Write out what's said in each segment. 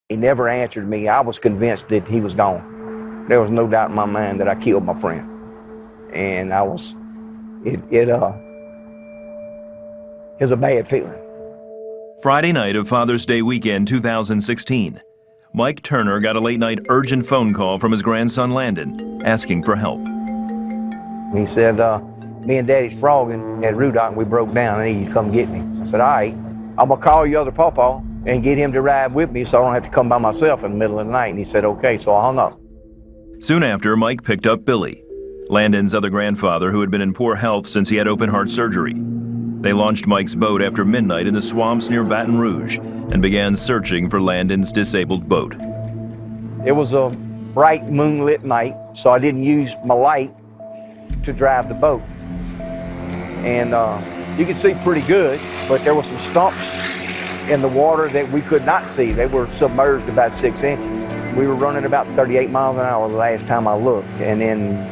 He never answered me. I was convinced that he was gone. There was no doubt in my mind that I killed my friend. And it was a bad feeling. Friday night of Father's Day weekend 2016, Mike Turner got a late-night urgent phone call from his grandson Landon asking for help. He said, me and Daddy's frogging at Rudolph and we broke down. I need you to come get me. I said, all right, I'm gonna call your other pawpaw and get him to ride with me so I don't have to come by myself in the middle of the night. And he said, okay, so I hung up. Soon after, Mike picked up Billy, Landon's other grandfather who had been in poor health since he had open heart surgery. They launched Mike's boat after midnight in the swamps near Baton Rouge and began searching for Landon's disabled boat. It was a bright moonlit night, so I didn't use my light to drive the boat. And you could see pretty good, but there were some stumps in the water that we could not see. They were submerged about 6 inches. We were running about 38 miles an hour the last time I looked, and then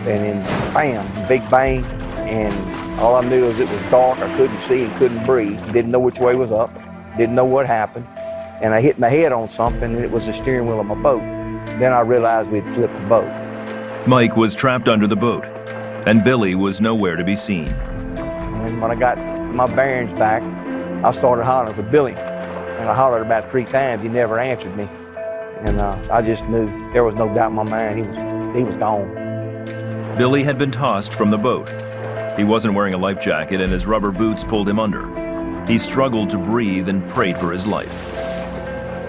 bam, big bang, and all I knew is it was dark. I couldn't see and couldn't breathe. Didn't know which way was up, didn't know what happened, and I hit my head on something, and it was the steering wheel of my boat. Then I realized we'd flipped the boat. Mike was trapped under the boat, and Billy was nowhere to be seen. And when I got my bearings back, I started hollering for Billy, and I hollered about 3 times. He never answered me, and I just knew there was no doubt in my mind he was gone. Billy had been tossed from the boat. He wasn't wearing a life jacket, and his rubber boots pulled him under. He struggled to breathe and prayed for his life.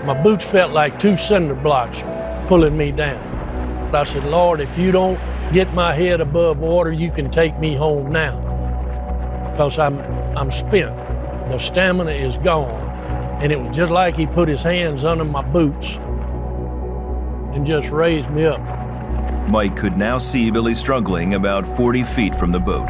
My boots felt like 2 cinder blocks pulling me down. I said, Lord, if you don't get my head above water, you can take me home now, because I'm spent. The stamina is gone. And it was just like he put his hands under my boots and just raised me up. Mike could now see Billy struggling about 40 feet from the boat.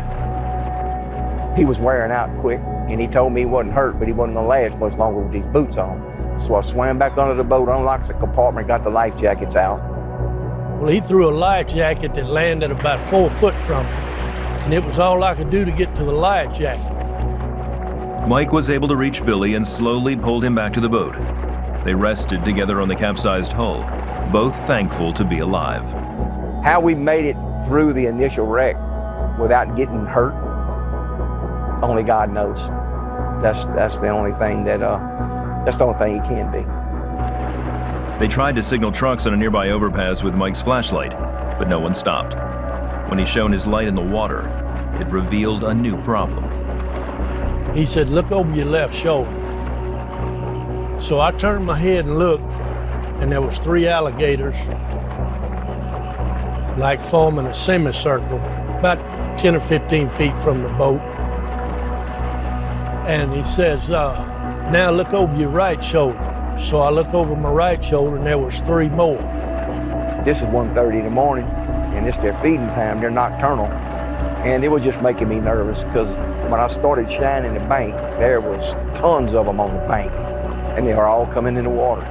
He was wearing out quick, and he told me he wasn't hurt, but he wasn't gonna last much longer with these boots on. So I swam back under the boat, unlocked the compartment, got the life jackets out. Well, he threw a life jacket that landed about 4 foot from me, and it was all I could do to get to the life jacket. Mike was able to reach Billy and slowly pulled him back to the boat. They rested together on the capsized hull, both thankful to be alive. How we made it through the initial wreck without getting hurt, only God knows. That's the only thing that's the only thing he can be. They tried to signal trucks on a nearby overpass with Mike's flashlight, but no one stopped. When he shone his light in the water, it revealed a new problem. He said, look over your left shoulder. So I turned my head and looked, and there was 3 alligators, like forming a semicircle, about 10 or 15 feet from the boat. And he says, now look over your right shoulder. So I look over my right shoulder, and there was 3 more. This is 1:30 in the morning, and it's their feeding time. They're nocturnal. And it was just making me nervous, because when I started shining the bank, there was tons of them on the bank, and they were all coming in the water.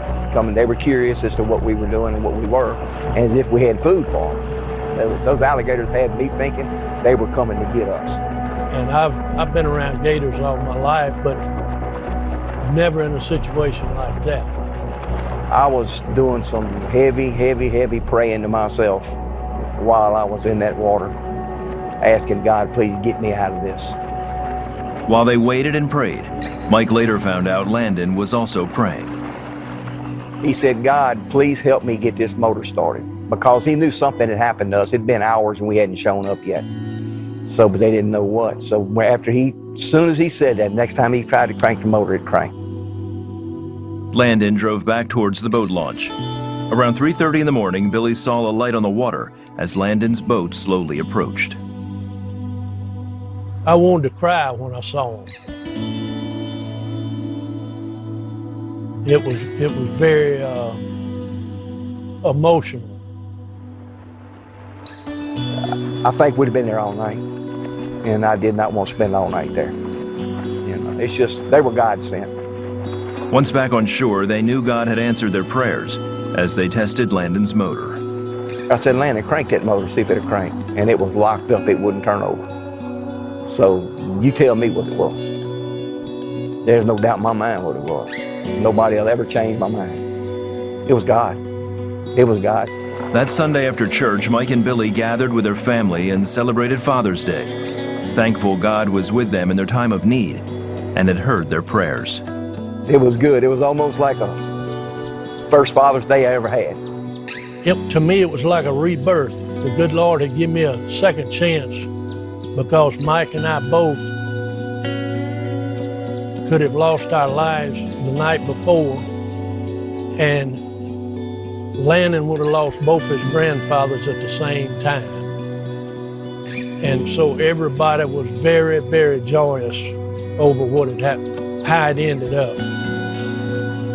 They were curious as to what we were doing and what we were, as if we had food for them. Those alligators had me thinking they were coming to get us. And I've been around gators all my life, but never in a situation like that. I was doing some heavy praying to myself while I was in that water, asking God, please get me out of this. While they waited and prayed, Mike later found out Landon was also praying. He said, God, please help me get this motor started, because he knew something had happened to us. It'd been hours and we hadn't shown up yet. So, but they didn't know what. So as soon as he said that, next time he tried to crank the motor, it cranked. Landon drove back towards the boat launch. Around 3:30 in the morning, Billy saw a light on the water as Landon's boat slowly approached. I wanted to cry when I saw him. It was very emotional. I think we'd have been there all night, and I did not want to spend all night there. It's just, they were God sent. Once back on shore, they knew God had answered their prayers as they tested Landon's motor. I said, Landon, crank that motor, see if it'll crank. And it was locked up, it wouldn't turn over. So you tell me what it was. There's no doubt in my mind what it was. Nobody will ever change my mind. It was God. It was God. That Sunday after church, Mike and Billy gathered with their family and celebrated Father's Day, thankful God was with them in their time of need and had heard their prayers. It was good. It was almost like a first Father's Day I ever had. To me, it was like a rebirth. The good Lord had given me a second chance because Mike and I both could have lost our lives the night before, and Landon would have lost both his grandfathers at the same time. And so everybody was very, very joyous over what had happened, how it ended up.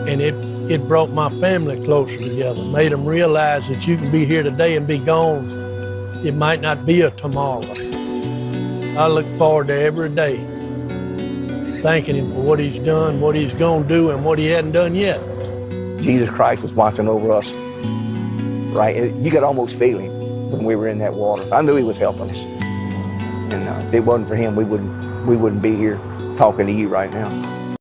And it brought my family closer together, made them realize that you can be here today and be gone. It might not be a tomorrow. I look forward to every day, thanking him for what he's done, what he's going to do, and what he hadn't done yet. Jesus Christ was watching over us, right? You could almost feel him when we were in that water. I knew he was helping us. And if it wasn't for him, we wouldn't be here talking to you right now.